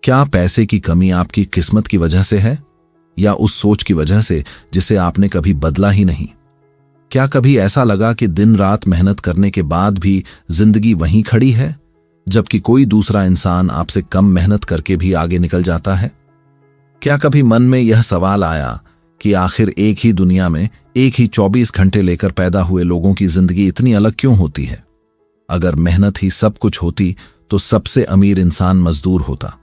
क्या पैसे की कमी आपकी किस्मत की वजह से है या उस सोच की वजह से जिसे आपने कभी बदला ही नहीं? क्या कभी ऐसा लगा कि दिन रात मेहनत करने के बाद भी जिंदगी वहीं खड़ी है, जबकि कोई दूसरा इंसान आपसे कम मेहनत करके भी आगे निकल जाता है? क्या कभी मन में यह सवाल आया कि आखिर एक ही दुनिया में एक ही 24 घंटे लेकर पैदा हुए लोगों की जिंदगी इतनी अलग क्यों होती है? अगर मेहनत ही सब कुछ होती तो सबसे अमीर इंसान मजदूर होता।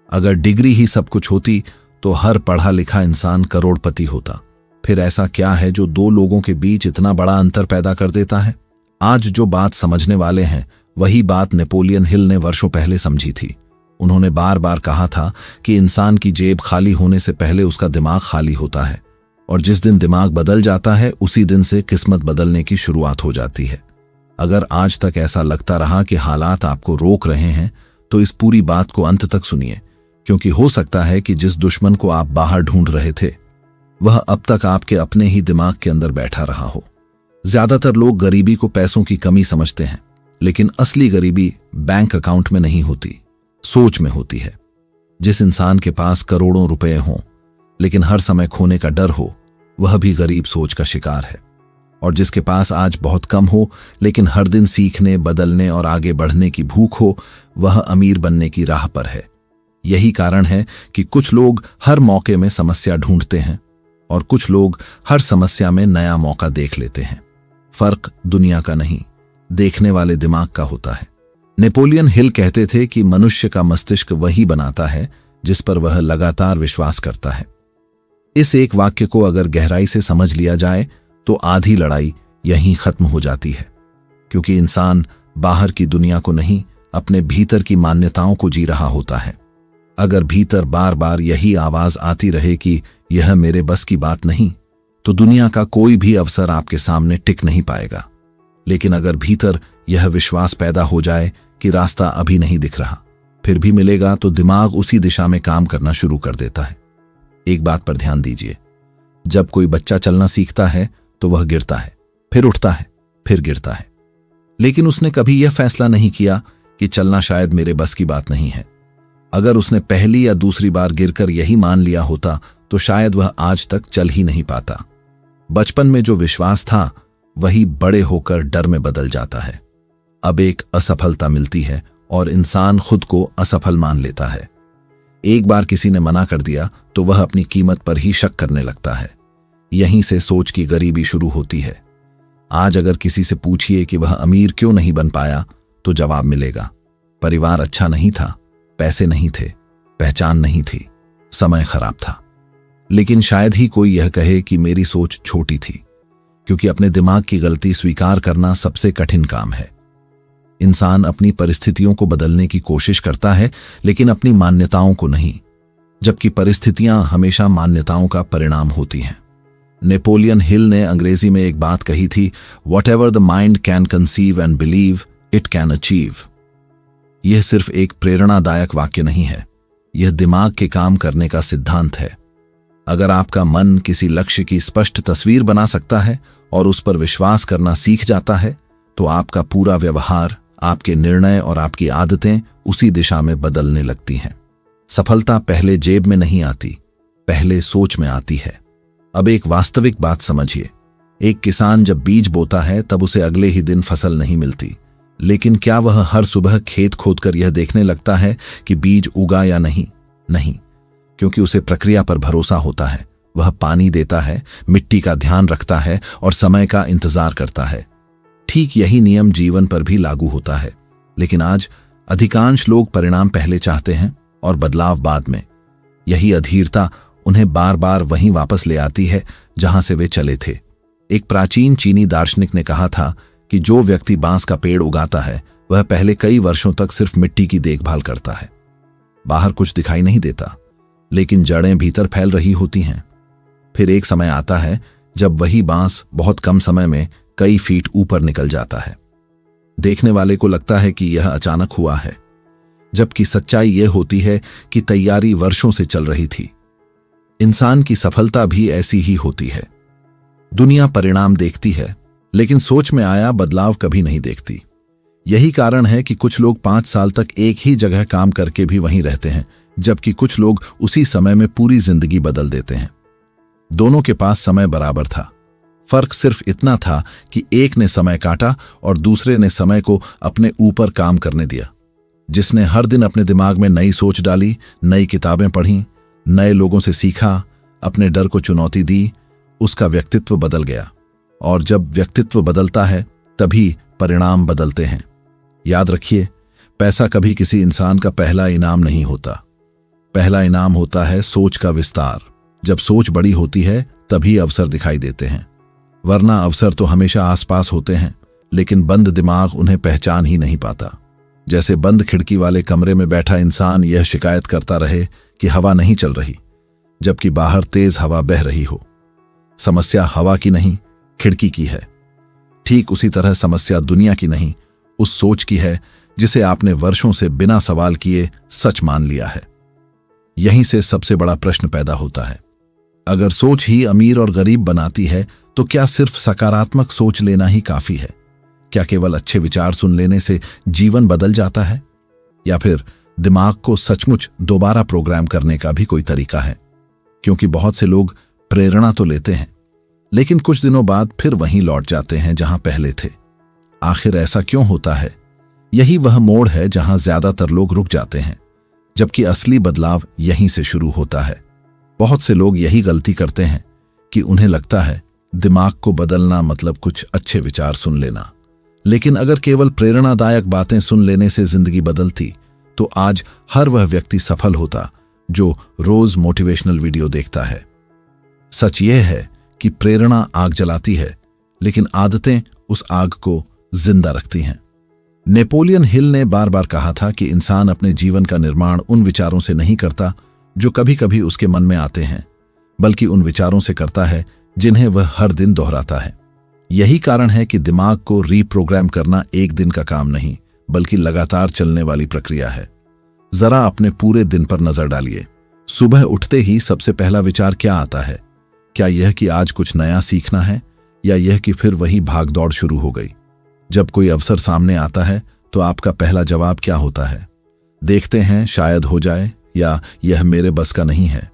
अगर डिग्री ही सब कुछ होती तो हर पढ़ा लिखा इंसान करोड़पति होता। फिर ऐसा क्या है जो दो लोगों के बीच इतना बड़ा अंतर पैदा कर देता है? आज जो बात समझने वाले हैं वही बात नेपोलियन हिल ने वर्षों पहले समझी थी। उन्होंने बार बार कहा था कि इंसान की जेब खाली होने से पहले उसका दिमाग खाली होता है, और जिस दिन दिमाग बदल जाता है उसी दिन से किस्मत बदलने की शुरुआत हो जाती है। अगर आज तक ऐसा लगता रहा कि हालात आपको रोक रहे हैं तो इस पूरी बात को अंत तक सुनिए, क्योंकि हो सकता है कि जिस दुश्मन को आप बाहर ढूंढ रहे थे वह अब तक आपके अपने ही दिमाग के अंदर बैठा रहा हो। ज्यादातर लोग गरीबी को पैसों की कमी समझते हैं, लेकिन असली गरीबी बैंक अकाउंट में नहीं होती, सोच में होती है। जिस इंसान के पास करोड़ों रुपए हों लेकिन हर समय खोने का डर हो, वह भी गरीब सोच का शिकार है। और जिसके पास आज बहुत कम हो लेकिन हर दिन सीखने, बदलने और आगे बढ़ने की भूख हो, वह अमीर बनने की राह पर है। यही कारण है कि कुछ लोग हर मौके में समस्या ढूंढते हैं और कुछ लोग हर समस्या में नया मौका देख लेते हैं। फर्क दुनिया का नहीं, देखने वाले दिमाग का होता है। नेपोलियन हिल कहते थे कि मनुष्य का मस्तिष्क वही बनाता है जिस पर वह लगातार विश्वास करता है। इस एक वाक्य को अगर गहराई से समझ लिया जाए तो आधी लड़ाई यहीं खत्म हो जाती है, क्योंकि इंसान बाहर की दुनिया को नहीं, अपने भीतर की मान्यताओं को जी रहा होता है। अगर भीतर बार बार यही आवाज आती रहे कि यह मेरे बस की बात नहीं, तो दुनिया का कोई भी अवसर आपके सामने टिक नहीं पाएगा। लेकिन अगर भीतर यह विश्वास पैदा हो जाए कि रास्ता अभी नहीं दिख रहा, फिर भी मिलेगा, तो दिमाग उसी दिशा में काम करना शुरू कर देता है। एक बात पर ध्यान दीजिए, जब कोई बच्चा चलना सीखता है तो वह गिरता है, फिर उठता है, फिर गिरता है, लेकिन उसने कभी यह फैसला नहीं किया कि चलना शायद मेरे बस की बात नहीं है। अगर उसने पहली या दूसरी बार गिरकर यही मान लिया होता तो शायद वह आज तक चल ही नहीं पाता। बचपन में जो विश्वास था वही बड़े होकर डर में बदल जाता है। अब एक असफलता मिलती है और इंसान खुद को असफल मान लेता है। एक बार किसी ने मना कर दिया तो वह अपनी कीमत पर ही शक करने लगता है। यहीं से सोच की गरीबी शुरू होती है। आज अगर किसी से पूछिए कि वह अमीर क्यों नहीं बन पाया तो जवाब मिलेगा, परिवार अच्छा नहीं था, पैसे नहीं थे, पहचान नहीं थी, समय खराब था। लेकिन शायद ही कोई यह कहे कि मेरी सोच छोटी थी, क्योंकि अपने दिमाग की गलती स्वीकार करना सबसे कठिन काम है। इंसान अपनी परिस्थितियों को बदलने की कोशिश करता है लेकिन अपनी मान्यताओं को नहीं, जबकि परिस्थितियां हमेशा मान्यताओं का परिणाम होती हैं। नेपोलियन हिल ने अंग्रेजी में एक बात कही थी, "Whatever the mind can conceive and believe, it can achieve." यह सिर्फ एक प्रेरणादायक वाक्य नहीं है, यह दिमाग के काम करने का सिद्धांत है। अगर आपका मन किसी लक्ष्य की स्पष्ट तस्वीर बना सकता है और उस पर विश्वास करना सीख जाता है, तो आपका पूरा व्यवहार, आपके निर्णय और आपकी आदतें उसी दिशा में बदलने लगती हैं। सफलता पहले जेब में नहीं आती, पहले सोच में आती है। अब एक वास्तविक बात समझिए, एक किसान जब बीज बोता है तब उसे अगले ही दिन फसल नहीं मिलती, लेकिन क्या वह हर सुबह खेत खोदकर यह देखने लगता है कि बीज उगा या नहीं? नहीं, क्योंकि उसे प्रक्रिया पर भरोसा होता है। वह पानी देता है, मिट्टी का ध्यान रखता है और समय का इंतजार करता है। ठीक यही नियम जीवन पर भी लागू होता है। लेकिन आज अधिकांश लोग परिणाम पहले चाहते हैं और बदलाव बाद में। यही अधीरता उन्हें बार बार वहीं वापस ले आती है जहां से वे चले थे। एक प्राचीन चीनी दार्शनिक ने कहा था कि जो व्यक्ति बांस का पेड़ उगाता है वह पहले कई वर्षों तक सिर्फ मिट्टी की देखभाल करता है। बाहर कुछ दिखाई नहीं देता, लेकिन जड़ें भीतर फैल रही होती हैं। फिर एक समय आता है जब वही बांस बहुत कम समय में कई फीट ऊपर निकल जाता है। देखने वाले को लगता है कि यह अचानक हुआ है, जबकि सच्चाई यह होती है कि तैयारी वर्षों से चल रही थी। इंसान की सफलता भी ऐसी ही होती है। दुनिया परिणाम देखती है, लेकिन सोच में आया बदलाव कभी नहीं देखती। यही कारण है कि कुछ लोग 5 साल तक एक ही जगह काम करके भी वहीं रहते हैं, जबकि कुछ लोग उसी समय में पूरी जिंदगी बदल देते हैं। दोनों के पास समय बराबर था, फर्क सिर्फ इतना था कि एक ने समय काटा और दूसरे ने समय को अपने ऊपर काम करने दिया। जिसने हर दिन अपने दिमाग में नई सोच डाली, नई किताबें पढ़ी, नए लोगों से सीखा, अपने डर को चुनौती दी, उसका व्यक्तित्व बदल गया। और जब व्यक्तित्व बदलता है तभी परिणाम बदलते हैं। याद रखिए, पैसा कभी किसी इंसान का पहला इनाम नहीं होता। पहला इनाम होता है सोच का विस्तार। जब सोच बड़ी होती है तभी अवसर दिखाई देते हैं, वरना अवसर तो हमेशा आसपास होते हैं, लेकिन बंद दिमाग उन्हें पहचान ही नहीं पाता। जैसे बंद खिड़की वाले कमरे में बैठा इंसान यह शिकायत करता रहे कि हवा नहीं चल रही, जबकि बाहर तेज हवा बह रही हो। समस्या हवा की नहीं, खिड़की की है। ठीक उसी तरह समस्या दुनिया की नहीं, उस सोच की है जिसे आपने वर्षों से बिना सवाल किए सच मान लिया है। यहीं से सबसे बड़ा प्रश्न पैदा होता है, अगर सोच ही अमीर और गरीब बनाती है तो क्या सिर्फ सकारात्मक सोच लेना ही काफी है? क्या केवल अच्छे विचार सुन लेने से जीवन बदल जाता है? या फिर दिमाग को सचमुच दोबारा प्रोग्राम करने का भी कोई तरीका है? क्योंकि बहुत से लोग प्रेरणा तो लेते हैं, लेकिन कुछ दिनों बाद फिर वहीं लौट जाते हैं जहां पहले थे। आखिर ऐसा क्यों होता है? यही वह मोड़ है जहां ज्यादातर लोग रुक जाते हैं, जबकि असली बदलाव यहीं से शुरू होता है। बहुत से लोग यही गलती करते हैं कि उन्हें लगता है दिमाग को बदलना मतलब कुछ अच्छे विचार सुन लेना। लेकिन अगर केवल प्रेरणादायक बातें सुन लेने से जिंदगी बदलती तो आज हर वह व्यक्ति सफल होता जो रोज मोटिवेशनल वीडियो देखता है। सच यह है कि प्रेरणा आग जलाती है, लेकिन आदतें उस आग को जिंदा रखती हैं। नेपोलियन हिल ने बार बार कहा था कि इंसान अपने जीवन का निर्माण उन विचारों से नहीं करता जो कभी कभी उसके मन में आते हैं, बल्कि उन विचारों से करता है जिन्हें वह हर दिन दोहराता है। यही कारण है कि दिमाग को रीप्रोग्राम करना एक दिन का काम नहीं, बल्कि लगातार चलने वाली प्रक्रिया है। जरा अपने पूरे दिन पर नजर डालिए। सुबह उठते ही सबसे पहला विचार क्या आता है? क्या यह कि आज कुछ नया सीखना है, या यह कि फिर वही भागदौड़ शुरू हो गई? जब कोई अवसर सामने आता है तो आपका पहला जवाब क्या होता है? देखते हैं, शायद हो जाए, या यह मेरे बस का नहीं है।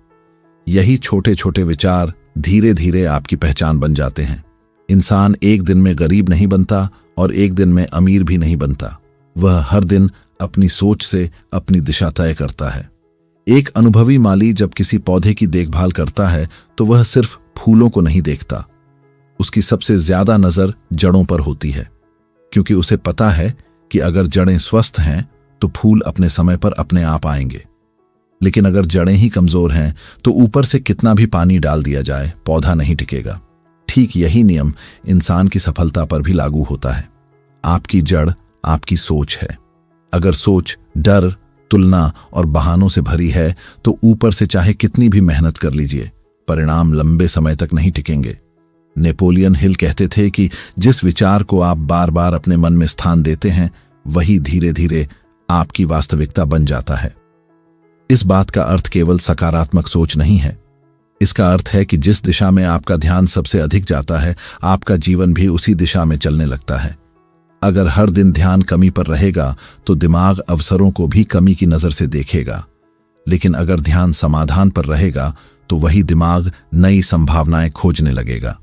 यही छोटे छोटे विचार धीरे धीरे आपकी पहचान बन जाते हैं। इंसान एक दिन में गरीब नहीं बनता और एक दिन में अमीर भी नहीं बनता। वह हर दिन अपनी सोच से अपनी दिशा तय करता है। एक अनुभवी माली जब किसी पौधे की देखभाल करता है तो वह सिर्फ फूलों को नहीं देखता, उसकी सबसे ज्यादा नजर जड़ों पर होती है, क्योंकि उसे पता है कि अगर जड़ें स्वस्थ हैं तो फूल अपने समय पर अपने आप आएंगे। लेकिन अगर जड़ें ही कमजोर हैं तो ऊपर से कितना भी पानी डाल दिया जाए, पौधा नहीं टिकेगा। ठीक यही नियम इंसान की सफलता पर भी लागू होता है। आपकी जड़ आपकी सोच है। अगर सोच डर, तुलना और बहानों से भरी है तो ऊपर से चाहे कितनी भी मेहनत कर लीजिए, परिणाम लंबे समय तक नहीं टिकेंगे। नेपोलियन हिल कहते थे कि जिस विचार को आप बार बार अपने मन में स्थान देते हैं, वही धीरे धीरे आपकी वास्तविकता बन जाता है। इस बात का अर्थ केवल सकारात्मक सोच नहीं है। इसका अर्थ है कि जिस दिशा में आपका ध्यान सबसे अधिक जाता है, आपका जीवन भी उसी दिशा में चलने लगता है। अगर हर दिन ध्यान कमी पर रहेगा तो दिमाग अवसरों को भी कमी की नजर से देखेगा, लेकिन अगर ध्यान समाधान पर रहेगा तो वही दिमाग नई संभावनाएं खोजने लगेगा।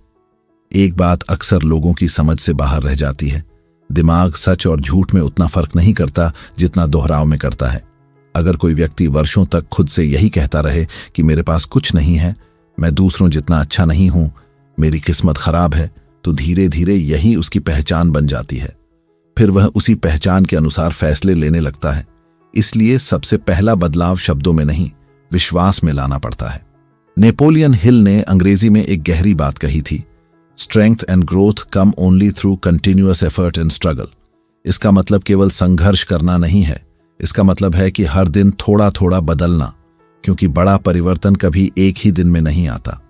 एक बात अक्सर लोगों की समझ से बाहर रह जाती है। दिमाग सच और झूठ में उतना फर्क नहीं करता जितना दोहराव में करता है। अगर कोई व्यक्ति वर्षों तक खुद से यही कहता रहे कि मेरे पास कुछ नहीं है, मैं दूसरों जितना अच्छा नहीं हूं, मेरी किस्मत खराब है, तो धीरे धीरे यही उसकी पहचान बन जाती है। फिर वह उसी पहचान के अनुसार फैसले लेने लगता है। इसलिए सबसे पहला बदलाव शब्दों में नहीं, विश्वास में लाना पड़ता है। नेपोलियन हिल ने अंग्रेजी में एक गहरी बात कही थी, strength and growth come only through continuous effort and struggle. इसका मतलब केवल संघर्ष करना नहीं है, इसका मतलब है कि हर दिन थोड़ा थोड़ा बदलना, क्योंकि बड़ा परिवर्तन कभी एक ही दिन में नहीं आता।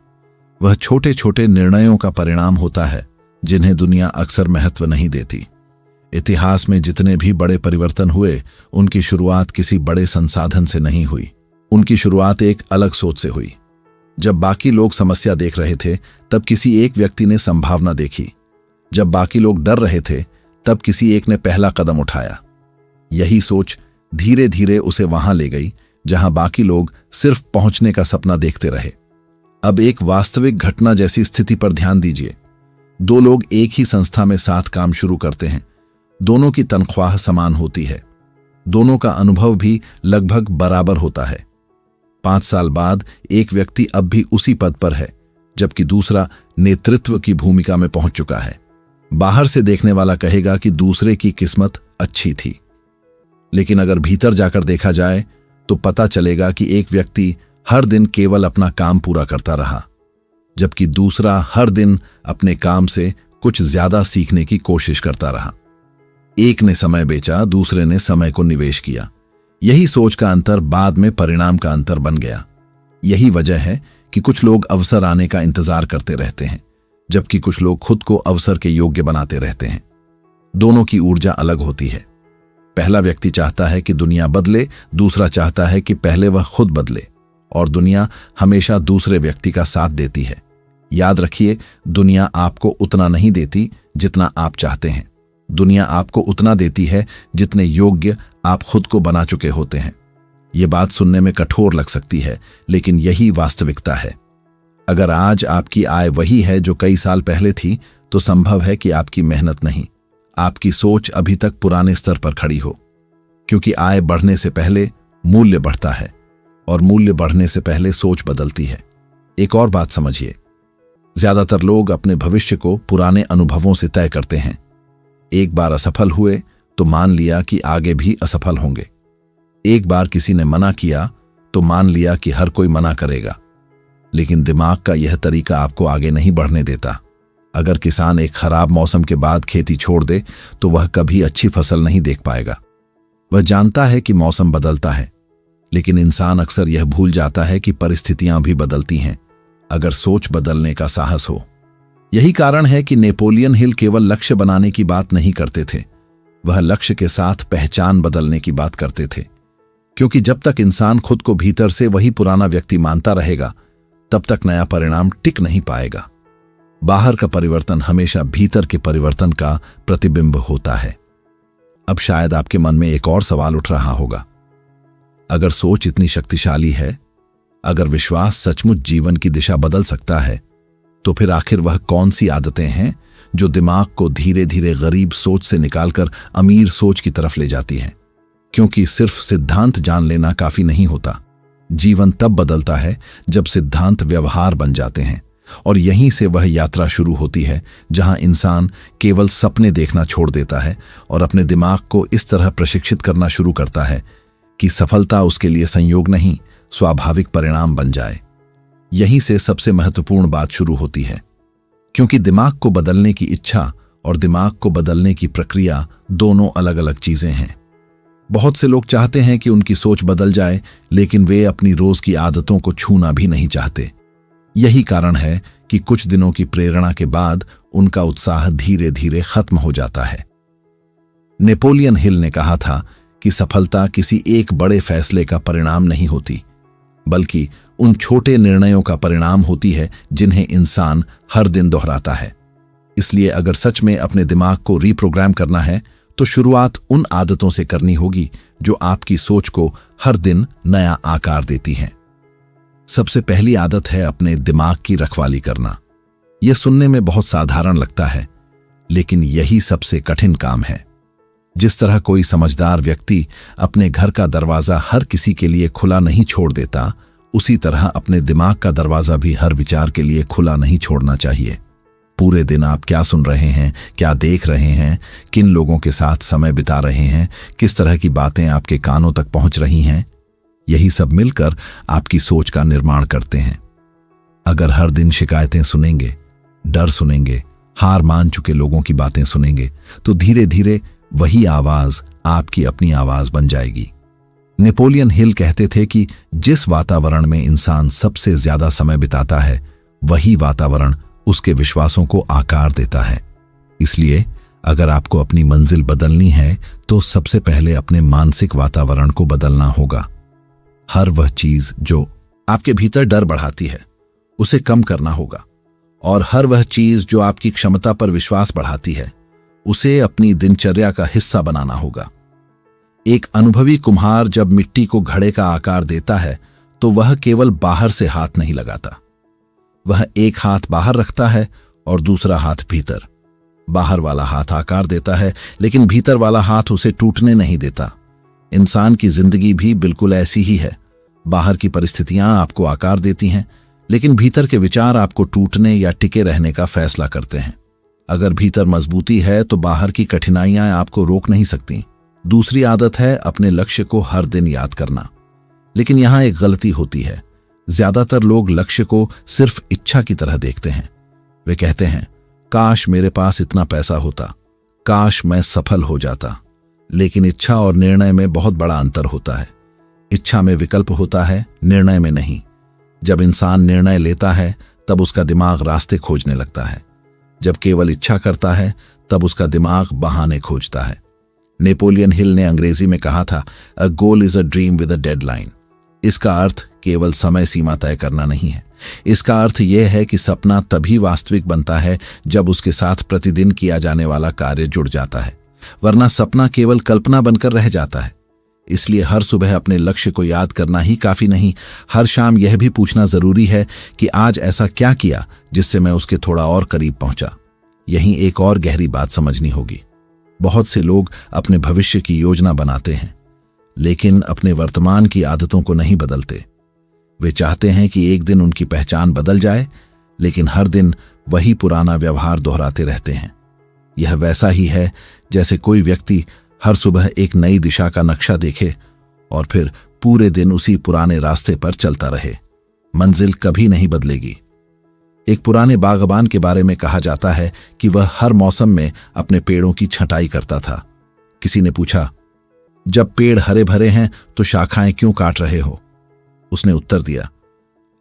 वह छोटे छोटे निर्णयों का परिणाम होता है जिन्हें दुनिया अक्सर महत्व नहीं देती। इतिहास में जितने भी बड़े परिवर्तन हुए, उनकी शुरुआत किसी बड़े संसाधन से नहीं हुई। उनकी शुरुआत एक अलग सोच से हुई। जब बाकी लोग समस्या देख रहे थे, तब किसी एक व्यक्ति ने संभावना देखी। जब बाकी लोग डर रहे थे, तब किसी एक ने पहला कदम उठाया। यही सोच धीरे धीरे उसे वहां ले गई जहां बाकी लोग सिर्फ पहुंचने का सपना देखते रहे। अब एक वास्तविक घटना जैसी स्थिति पर ध्यान दीजिए। दो लोग एक ही संस्था में साथ काम शुरू करते हैं। दोनों की तनख्वाह समान होती है। दोनों का अनुभव भी लगभग बराबर होता है। 5 साल बाद एक व्यक्ति अब भी उसी पद पर है, जबकि दूसरा नेतृत्व की भूमिका में पहुंच चुका है। बाहर से देखने वाला कहेगा कि दूसरे की किस्मत अच्छी थी, लेकिन अगर भीतर जाकर देखा जाए तो पता चलेगा कि एक व्यक्ति हर दिन केवल अपना काम पूरा करता रहा, जबकि दूसरा हर दिन अपने काम से कुछ ज्यादा सीखने की कोशिश करता रहा। एक ने समय बेचा, दूसरे ने समय को निवेश किया। यही सोच का अंतर बाद में परिणाम का अंतर बन गया। यही वजह है कि कुछ लोग अवसर आने का इंतजार करते रहते हैं, जबकि कुछ लोग खुद को अवसर के योग्य बनाते रहते हैं। दोनों की ऊर्जा अलग होती है। पहला व्यक्ति चाहता है कि दुनिया बदले, दूसरा चाहता है कि पहले वह खुद बदले, और दुनिया हमेशा दूसरे व्यक्ति का साथ देती है। याद रखिए, दुनिया आपको उतना नहीं देती जितना आप चाहते हैं। दुनिया आपको उतना देती है जितने योग्य आप खुद को बना चुके होते हैं। ये बात सुनने में कठोर लग सकती है, लेकिन यही वास्तविकता है। अगर आज आपकी आय वही है जो कई साल पहले थी, तो संभव है कि आपकी मेहनत नहीं, आपकी सोच अभी तक पुराने स्तर पर खड़ी हो। क्योंकि आय बढ़ने से पहले मूल्य बढ़ता है, और मूल्य बढ़ने से पहले सोच बदलती है। एक और बात समझिए, ज्यादातर लोग अपने भविष्य को पुराने अनुभवों से तय करते हैं। एक बार असफल हुए तो मान लिया कि आगे भी असफल होंगे। एक बार किसी ने मना किया तो मान लिया कि हर कोई मना करेगा। लेकिन दिमाग का यह तरीका आपको आगे नहीं बढ़ने देता। अगर किसान एक खराब मौसम के बाद खेती छोड़ दे तो वह कभी अच्छी फसल नहीं देख पाएगा। वह जानता है कि मौसम बदलता है, लेकिन इंसान अक्सर यह भूल जाता है कि परिस्थितियां भी बदलती हैं, अगर सोच बदलने का साहस हो। यही कारण है कि नेपोलियन हिल केवल लक्ष्य बनाने की बात नहीं करते थे, वह लक्ष्य के साथ पहचान बदलने की बात करते थे। क्योंकि जब तक इंसान खुद को भीतर से वही पुराना व्यक्ति मानता रहेगा, तब तक नया परिणाम टिक नहीं पाएगा। बाहर का परिवर्तन हमेशा भीतर के परिवर्तन का प्रतिबिंब होता है। अब शायद आपके मन में एक और सवाल उठ रहा होगा, अगर सोच इतनी शक्तिशाली है, अगर विश्वास सचमुच जीवन की दिशा बदल सकता है, तो फिर आखिर वह कौन सी आदतें हैं जो दिमाग को धीरे धीरे गरीब सोच से निकालकर अमीर सोच की तरफ ले जाती हैं? क्योंकि सिर्फ सिद्धांत जान लेना काफी नहीं होता। जीवन तब बदलता है जब सिद्धांत व्यवहार बन जाते हैं, और यहीं से वह यात्रा शुरू होती है जहां इंसान केवल सपने देखना छोड़ देता है और अपने दिमाग को इस तरह प्रशिक्षित करना शुरू करता है कि सफलता उसके लिए संयोग नहीं, स्वाभाविक परिणाम बन जाए। यहीं से सबसे महत्वपूर्ण बात शुरू होती है, क्योंकि दिमाग को बदलने की इच्छा और दिमाग को बदलने की प्रक्रिया दोनों अलग अलग चीजें हैं। बहुत से लोग चाहते हैं कि उनकी सोच बदल जाए, लेकिन वे अपनी रोज की आदतों को छूना भी नहीं चाहते। यही कारण है कि कुछ दिनों की प्रेरणा के बाद उनका उत्साह धीरे धीरे खत्म हो जाता है। नेपोलियन हिल ने कहा था कि सफलता किसी एक बड़े फैसले का परिणाम नहीं होती, बल्कि उन छोटे निर्णयों का परिणाम होती है जिन्हें इंसान हर दिन दोहराता है। इसलिए अगर सच में अपने दिमाग को रीप्रोग्राम करना है, तो शुरुआत उन आदतों से करनी होगी जो आपकी सोच को हर दिन नया आकार देती हैं। सबसे पहली आदत है अपने दिमाग की रखवाली करना। यह सुनने में बहुत साधारण लगता है, लेकिन यही सबसे कठिन काम है। जिस तरह कोई समझदार व्यक्ति अपने घर का दरवाजा हर किसी के लिए खुला नहीं छोड़ देता, उसी तरह अपने दिमाग का दरवाजा भी हर विचार के लिए खुला नहीं छोड़ना चाहिए। पूरे दिन आप क्या सुन रहे हैं, क्या देख रहे हैं, किन लोगों के साथ समय बिता रहे हैं, किस तरह की बातें आपके कानों तक पहुंच रही हैं, यही सब मिलकर आपकी सोच का निर्माण करते हैं। अगर हर दिन शिकायतें सुनेंगे, डर सुनेंगे, हार मान चुके लोगों की बातें सुनेंगे, तो धीरे धीरे वही आवाज आपकी अपनी आवाज बन जाएगी। नेपोलियन हिल कहते थे कि जिस वातावरण में इंसान सबसे ज्यादा समय बिताता है, वही वातावरण उसके विश्वासों को आकार देता है। इसलिए अगर आपको अपनी मंजिल बदलनी है, तो सबसे पहले अपने मानसिक वातावरण को बदलना होगा। हर वह चीज जो आपके भीतर डर बढ़ाती है, उसे कम करना होगा, और हर वह चीज जो आपकी क्षमता पर विश्वास बढ़ाती है, उसे अपनी दिनचर्या का हिस्सा बनाना होगा। एक अनुभवी कुम्हार जब मिट्टी को घड़े का आकार देता है तो वह केवल बाहर से हाथ नहीं लगाता। वह एक हाथ बाहर रखता है और दूसरा हाथ भीतर। बाहर वाला हाथ आकार देता है, लेकिन भीतर वाला हाथ उसे टूटने नहीं देता। इंसान की जिंदगी भी बिल्कुल ऐसी ही है। बाहर की परिस्थितियां आपको आकार देती हैं, लेकिन भीतर के विचार आपको टूटने या टिके रहने का फैसला करते हैं। अगर भीतर मजबूती है तो बाहर की कठिनाइयां आपको रोक नहीं सकती। दूसरी आदत है अपने लक्ष्य को हर दिन याद करना। लेकिन यहां एक गलती होती है। ज्यादातर लोग लक्ष्य को सिर्फ इच्छा की तरह देखते हैं। वे कहते हैं, काश मेरे पास इतना पैसा होता, काश मैं सफल हो जाता। लेकिन इच्छा और निर्णय में बहुत बड़ा अंतर होता है। इच्छा में विकल्प होता है, निर्णय में नहीं। जब इंसान निर्णय लेता है तब उसका दिमाग रास्ते खोजने लगता है। जब केवल इच्छा करता है तब उसका दिमाग बहाने खोजता है। नेपोलियन हिल ने अंग्रेजी में कहा था, a goal is a dream with a deadline. इसका अर्थ केवल समय सीमा तय करना नहीं है। इसका अर्थ यह है कि सपना तभी वास्तविक बनता है जब उसके साथ प्रतिदिन किया जाने वाला कार्य जुड़ जाता है, वरना सपना केवल कल्पना बनकर रह जाता है। इसलिए हर सुबह अपने लक्ष्य को याद करना ही काफी नहीं, हर शाम यह भी पूछना जरूरी है कि आज ऐसा क्या किया जिससे मैं उसके थोड़ा और करीब पहुंचा। यहीं एक और गहरी बात समझनी होगी। बहुत से लोग अपने भविष्य की योजना बनाते हैं, लेकिन अपने वर्तमान की आदतों को नहीं बदलते। वे चाहते हैं कि एक दिन उनकी पहचान बदल जाए, लेकिन हर दिन वही पुराना व्यवहार दोहराते रहते हैं। यह वैसा ही है जैसे कोई व्यक्ति हर सुबह एक नई दिशा का नक्शा देखे और फिर पूरे दिन उसी पुराने रास्ते पर चलता रहे। मंजिल कभी नहीं बदलेगी। एक पुराने बागबान के बारे में कहा जाता है कि वह हर मौसम में अपने पेड़ों की छंटाई करता था। किसी ने पूछा, जब पेड़ हरे भरे हैं तो शाखाएं क्यों काट रहे हो? उसने उत्तर दिया,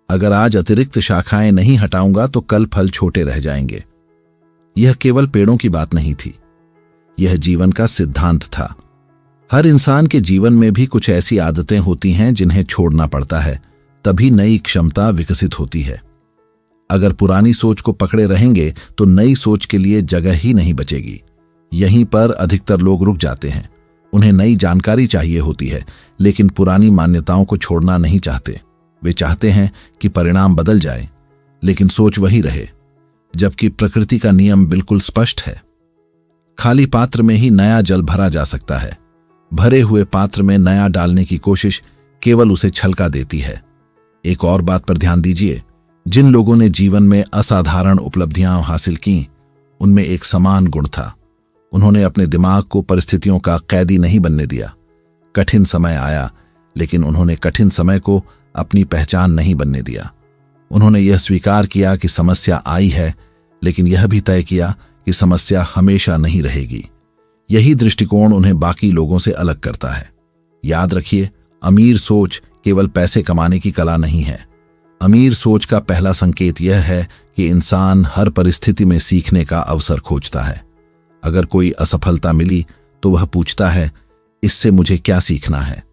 अगर आज अतिरिक्त शाखाएं नहीं हटाऊंगा तो कल फल छोटे रह जाएंगे। यह केवल पेड़ों की बात नहीं थी, यह जीवन का सिद्धांत था। हर इंसान के जीवन में भी कुछ ऐसी आदतें होती हैं जिन्हें छोड़ना पड़ता है, तभी नई क्षमता विकसित होती है। अगर पुरानी सोच को पकड़े रहेंगे तो नई सोच के लिए जगह ही नहीं बचेगी। यहीं पर अधिकतर लोग रुक जाते हैं। उन्हें नई जानकारी चाहिए होती है, लेकिन पुरानी मान्यताओं को छोड़ना नहीं चाहते। वे चाहते हैं कि परिणाम बदल जाए, लेकिन सोच वही रहे। जबकि प्रकृति का नियम बिल्कुल स्पष्ट है, खाली पात्र में ही नया जल भरा जा सकता है। भरे हुए पात्र में नया डालने की कोशिश केवल उसे छलका देती है। एक और बात पर ध्यान दीजिए, जिन लोगों ने जीवन में असाधारण उपलब्धियां हासिल की, उनमें एक समान गुण था। उन्होंने अपने दिमाग को परिस्थितियों का कैदी नहीं बनने दिया। कठिन समय आया, लेकिन उन्होंने कठिन समय को अपनी पहचान नहीं बनने दिया। उन्होंने यह स्वीकार किया कि समस्या आई है, लेकिन यह भी तय किया कि समस्या हमेशा नहीं रहेगी। यही दृष्टिकोण उन्हें बाकी लोगों से अलग करता है। याद रखिए, अमीर सोच केवल पैसे कमाने की कला नहीं है। अमीर सोच का पहला संकेत यह है कि इंसान हर परिस्थिति में सीखने का अवसर खोजता है। अगर कोई असफलता मिली तो वह पूछता है, इससे मुझे क्या सीखना है?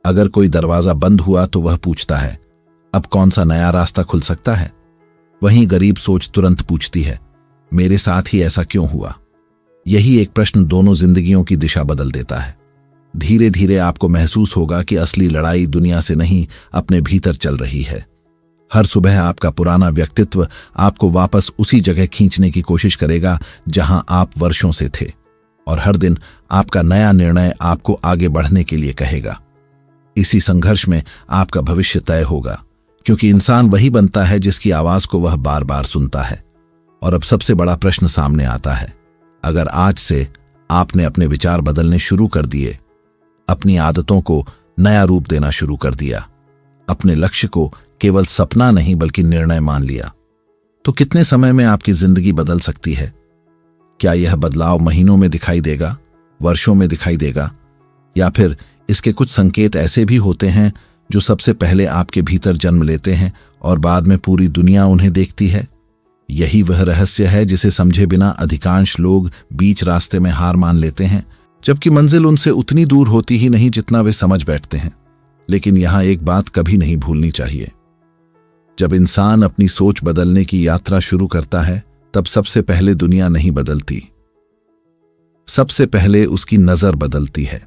अगर कोई दरवाजा बंद हुआ तो वह पूछता है, अब कौन सा नया रास्ता खुल सकता है? वहीं गरीब सोच तुरंत पूछती है, मेरे साथ ही ऐसा क्यों हुआ? यही एक प्रश्न दोनों जिंदगियों की दिशा बदल देता है। धीरे धीरे आपको महसूस होगा कि असली लड़ाई दुनिया से नहीं, अपने भीतर चल रही है। हर सुबह आपका पुराना व्यक्तित्व आपको वापस उसी जगह खींचने की कोशिश करेगा जहां आप वर्षों से थे, और हर दिन आपका नया निर्णय आपको आगे बढ़ने के लिए कहेगा। इसी संघर्ष में आपका भविष्य तय होगा, क्योंकि इंसान वही बनता है जिसकी आवाज को वह बार बार सुनता है। और अब सबसे बड़ा प्रश्न सामने आता है, अगर आज से आपने अपने विचार बदलने शुरू कर दिए, अपनी आदतों को नया रूप देना शुरू कर दिया, अपने लक्ष्य को केवल सपना नहीं बल्कि निर्णय मान लिया, तो कितने समय में आपकी जिंदगी बदल सकती है? क्या यह बदलाव महीनों में दिखाई देगा, वर्षों में दिखाई देगा, या फिर इसके कुछ संकेत ऐसे भी होते हैं जो सबसे पहले आपके भीतर जन्म लेते हैं और बाद में पूरी दुनिया उन्हें देखती है? यही वह रहस्य है जिसे समझे बिना अधिकांश लोग बीच रास्ते में हार मान लेते हैं, जबकि मंजिल उनसे उतनी दूर होती ही नहीं जितना वे समझ बैठते हैं। लेकिन यहां एक बात कभी नहीं भूलनी चाहिए, जब इंसान अपनी सोच बदलने की यात्रा शुरू करता है, तब सबसे पहले दुनिया नहीं बदलती, सबसे पहले उसकी नजर बदलती है।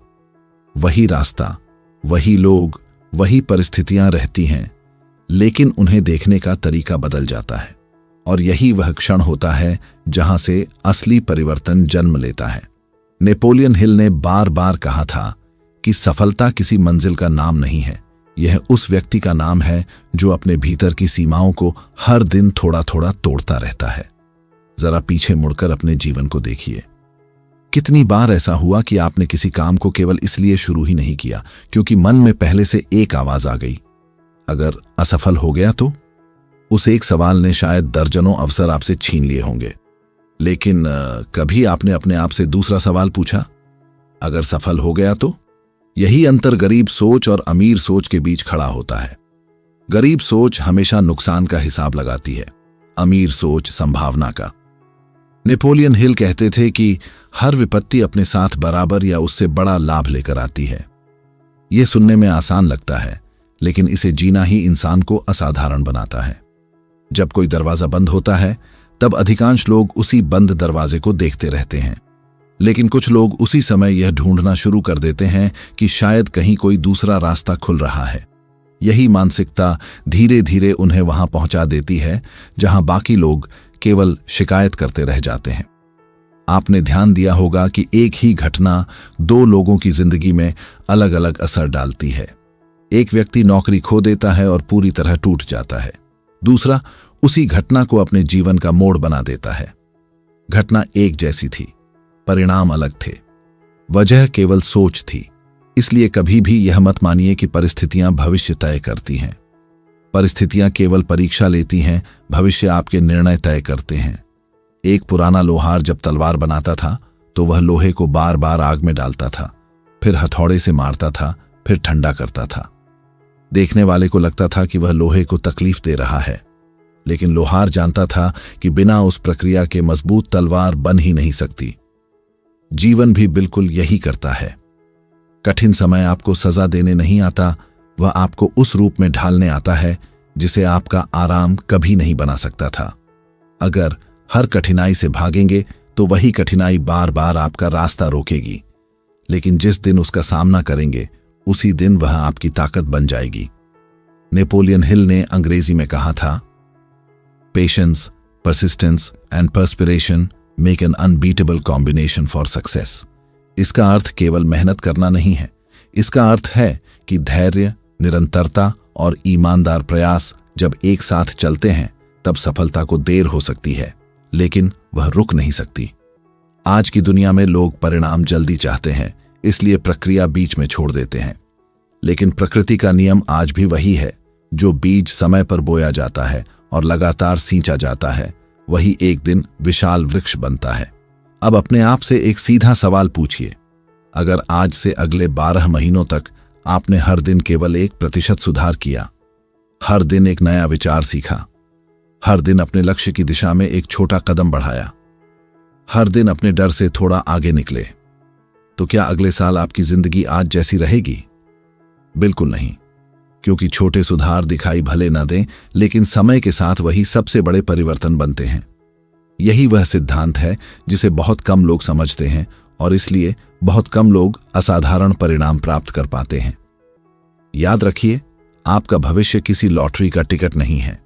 वही रास्ता, वही लोग, वही परिस्थितियां रहती हैं, लेकिन उन्हें देखने का तरीका बदल जाता है। और यही वह क्षण होता है जहां से असली परिवर्तन जन्म लेता है। नेपोलियन हिल ने बार बार कहा था कि सफलता किसी मंजिल का नाम नहीं है, यह उस व्यक्ति का नाम है जो अपने भीतर की सीमाओं को हर दिन थोड़ा थोड़ा तोड़ता रहता है। जरा पीछे मुड़कर अपने जीवन को देखिए। कितनी बार ऐसा हुआ कि आपने किसी काम को केवल इसलिए शुरू ही नहीं किया क्योंकि मन में पहले से एक आवाज आ गई, अगर असफल हो गया तो? उस एक सवाल ने शायद दर्जनों अवसर आपसे छीन लिए होंगे, लेकिन कभी आपने अपने आप से दूसरा सवाल पूछा, अगर सफल हो गया तो? यही अंतर गरीब सोच और अमीर सोच के बीच खड़ा होता है। गरीब सोच हमेशा नुकसान का हिसाब लगाती है, अमीर सोच संभावना का। नेपोलियन हिल कहते थे कि हर विपत्ति अपने साथ बराबर या उससे बड़ा लाभ लेकर आती है। यह सुनने में आसान लगता है, लेकिन इसे जीना ही इंसान को असाधारण बनाता है। जब कोई दरवाजा बंद होता है, तब अधिकांश लोग उसी बंद दरवाजे को देखते रहते हैं, लेकिन कुछ लोग उसी समय यह ढूंढना शुरू कर देते हैं कि शायद कहीं कोई दूसरा रास्ता खुल रहा है। यही मानसिकता धीरे धीरे उन्हें वहां पहुंचा देती है जहां बाकी लोग केवल शिकायत करते रह जाते हैं। आपने ध्यान दिया होगा कि एक ही घटना दो लोगों की जिंदगी में अलग अलग असर डालती है। एक व्यक्ति नौकरी खो देता है और पूरी तरह टूट जाता है, दूसरा उसी घटना को अपने जीवन का मोड़ बना देता है। घटना एक जैसी थी, परिणाम अलग थे, वजह केवल सोच थी। इसलिए कभी भी यह मत मानिए कि परिस्थितियां भविष्य तय करती हैं। परिस्थितियां केवल परीक्षा लेती हैं, भविष्य आपके निर्णय तय करते हैं। एक पुराना लोहार जब तलवार बनाता था तो वह लोहे को बार बार आग में डालता था, फिर हथौड़े से मारता था, फिर ठंडा करता था। देखने वाले को लगता था कि वह लोहे को तकलीफ दे रहा है, लेकिन लोहार जानता था कि बिना उस प्रक्रिया के मजबूत तलवार बन ही नहीं सकती। जीवन भी बिल्कुल यही करता है। कठिन समय आपको सजा देने नहीं आता, वह आपको उस रूप में ढालने आता है जिसे आपका आराम कभी नहीं बना सकता था। अगर हर कठिनाई से भागेंगे तो वही कठिनाई बार बार आपका रास्ता रोकेगी, लेकिन जिस दिन उसका सामना करेंगे उसी दिन वह आपकी ताकत बन जाएगी। नेपोलियन हिल ने अंग्रेजी में कहा था, patience, persistence and perspiration make an unbeatable combination for success. इसका अर्थ केवल मेहनत करना नहीं है, इसका अर्थ है कि धैर्य, निरंतरता और ईमानदार प्रयास जब एक साथ चलते हैं तब सफलता को देर हो सकती है, लेकिन वह रुक नहीं सकती। आज की दुनिया में लोग परिणाम जल्दी चाहते हैं, इसलिए प्रक्रिया बीच में छोड़ देते हैं, लेकिन प्रकृति का नियम आज भी वही है। जो बीज समय पर बोया जाता है और लगातार सींचा जाता है, वही एक दिन विशाल वृक्ष बनता है। अब अपने आप से एक सीधा सवाल पूछिए, अगर आज से अगले 12 महीनों तक आपने हर दिन केवल 1% सुधार किया, हर दिन एक नया विचार सीखा, हर दिन अपने लक्ष्य की दिशा में एक छोटा कदम बढ़ाया, हर दिन अपने डर से थोड़ा आगे निकले, तो क्या अगले साल आपकी जिंदगी आज जैसी रहेगी? बिल्कुल नहीं, क्योंकि छोटे सुधार दिखाई भले न दें, लेकिन समय के साथ वही सबसे बड़े परिवर्तन बनते हैं। यही वह सिद्धांत है जिसे बहुत कम लोग समझते हैं और इसलिए बहुत कम लोग असाधारण परिणाम प्राप्त कर पाते हैं। याद रखिए, आपका भविष्य किसी लॉटरी का टिकट नहीं है।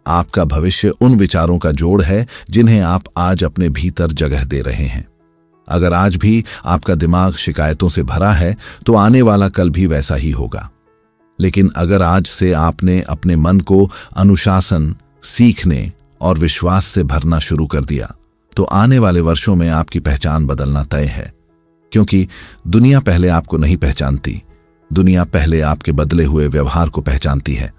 आपका भविष्य उन विचारों का जोड़ है जिन्हें आप आज अपने भीतर जगह दे रहे हैं। अगर आज भी आपका दिमाग शिकायतों से भरा है तो आने वाला कल भी वैसा ही होगा। लेकिन अगर आज से आपने अपने मन को अनुशासन, सीखने और विश्वास से भरना शुरू कर दिया, तो आने वाले वर्षों में आपकी पहचान बदलना तय है। क्योंकि दुनिया पहले आपको नहीं पहचानती, दुनिया पहले आपके बदले हुए व्यवहार को पहचानती है,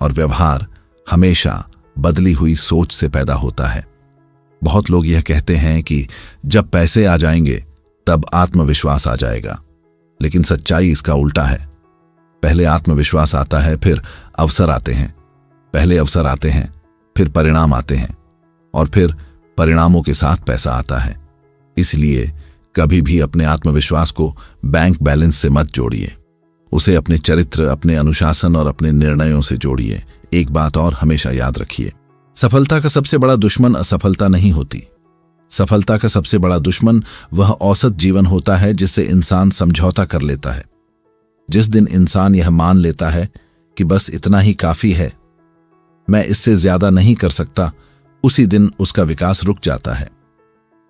और व्यवहार हमेशा बदली हुई सोच से पैदा होता है। बहुत लोग यह कहते हैं कि जब पैसे आ जाएंगे तब आत्मविश्वास आ जाएगा, लेकिन सच्चाई इसका उल्टा है। पहले आत्मविश्वास आता है, फिर अवसर आते हैं। पहले अवसर आते हैं, फिर परिणाम आते हैं, और फिर परिणामों के साथ पैसा आता है। इसलिए कभी भी अपने आत्मविश्वास को बैंक बैलेंस से मत जोड़िए, उसे अपने चरित्र, अपने अनुशासन और अपने निर्णयों से जोड़िए। एक बात और हमेशा याद रखिए, सफलता का सबसे बड़ा दुश्मन असफलता नहीं होती। सफलता का सबसे बड़ा दुश्मन वह औसत जीवन होता है जिससे इंसान समझौता कर लेता है। जिस दिन इंसान यह मान लेता है कि बस इतना ही काफी है, मैं इससे ज्यादा नहीं कर सकता, उसी दिन उसका विकास रुक जाता है।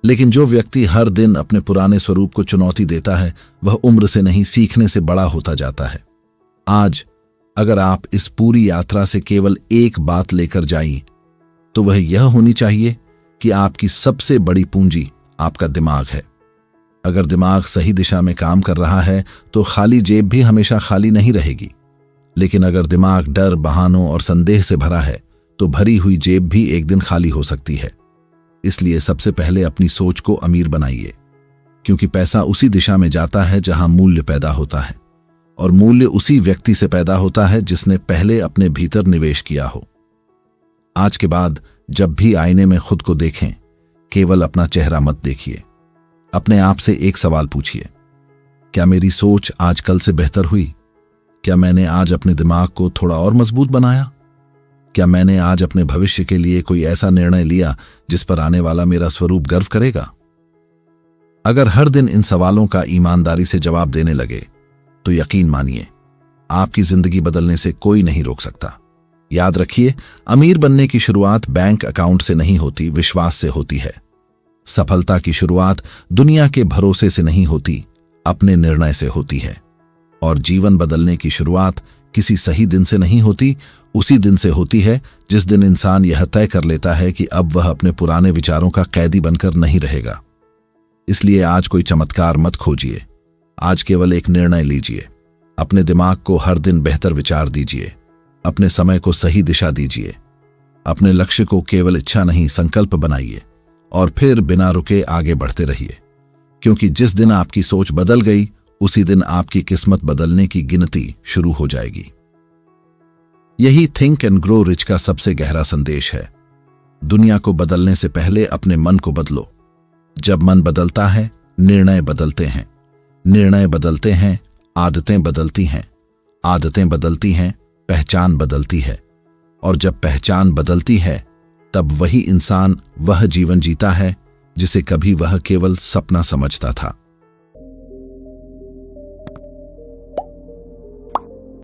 लेकिन जो व्यक्ति हर दिन अपने पुराने स्वरूप को चुनौती देता है, वह उम्र से नहीं सीखने से बड़ा होता जाता है। आज अगर आप इस पूरी यात्रा से केवल एक बात लेकर जाइए तो वह यह होनी चाहिए कि आपकी सबसे बड़ी पूंजी आपका दिमाग है। अगर दिमाग सही दिशा में काम कर रहा है तो खाली जेब भी हमेशा खाली नहीं रहेगी, लेकिन अगर दिमाग डर, बहानों और संदेह से भरा है तो भरी हुई जेब भी एक दिन खाली हो सकती है। इसलिए सबसे पहले अपनी सोच को अमीर बनाइए, क्योंकि पैसा उसी दिशा में जाता है जहां मूल्य पैदा होता है, और मूल्य उसी व्यक्ति से पैदा होता है जिसने पहले अपने भीतर निवेश किया हो। आज के बाद जब भी आईने में खुद को देखें, केवल अपना चेहरा मत देखिए। अपने आप से एक सवाल पूछिए, क्या मेरी सोच आज कल से बेहतर हुई? क्या मैंने आज अपने दिमाग को थोड़ा और मजबूत बनाया? क्या मैंने आज अपने भविष्य के लिए कोई ऐसा निर्णय लिया जिस पर आने वाला मेरा स्वरूप गर्व करेगा? अगर हर दिन इन सवालों का ईमानदारी से जवाब देने लगे तो यकीन मानिए, आपकी जिंदगी बदलने से कोई नहीं रोक सकता। याद रखिए, अमीर बनने की शुरुआत बैंक अकाउंट से नहीं होती, विश्वास से होती है। सफलता की शुरुआत दुनिया के भरोसे से नहीं होती, अपने निर्णय से होती है। और जीवन बदलने की शुरुआत किसी सही दिन से नहीं होती, उसी दिन से होती है जिस दिन इंसान यह तय कर लेता है कि अब वह अपने पुराने विचारों का कैदी बनकर नहीं रहेगा। इसलिए आज कोई चमत्कार मत खोजिए, आज केवल एक निर्णय लीजिए। अपने दिमाग को हर दिन बेहतर विचार दीजिए, अपने समय को सही दिशा दीजिए, अपने लक्ष्य को केवल इच्छा नहीं संकल्प बनाइए, और फिर बिना रुके आगे बढ़ते रहिए, क्योंकि जिस दिन आपकी सोच बदल गई उसी दिन आपकी किस्मत बदलने की गिनती शुरू हो जाएगी। यही थिंक एंड ग्रो रिच का सबसे गहरा संदेश है। दुनिया को बदलने से पहले अपने मन को बदलो। जब मन बदलता है, निर्णय बदलते हैं, निर्णय बदलते हैं, आदतें बदलती हैं, आदतें बदलती हैं, पहचान बदलती है, और जब पहचान बदलती है तब वही इंसान वह जीवन जीता है जिसे कभी वह केवल सपना समझता था।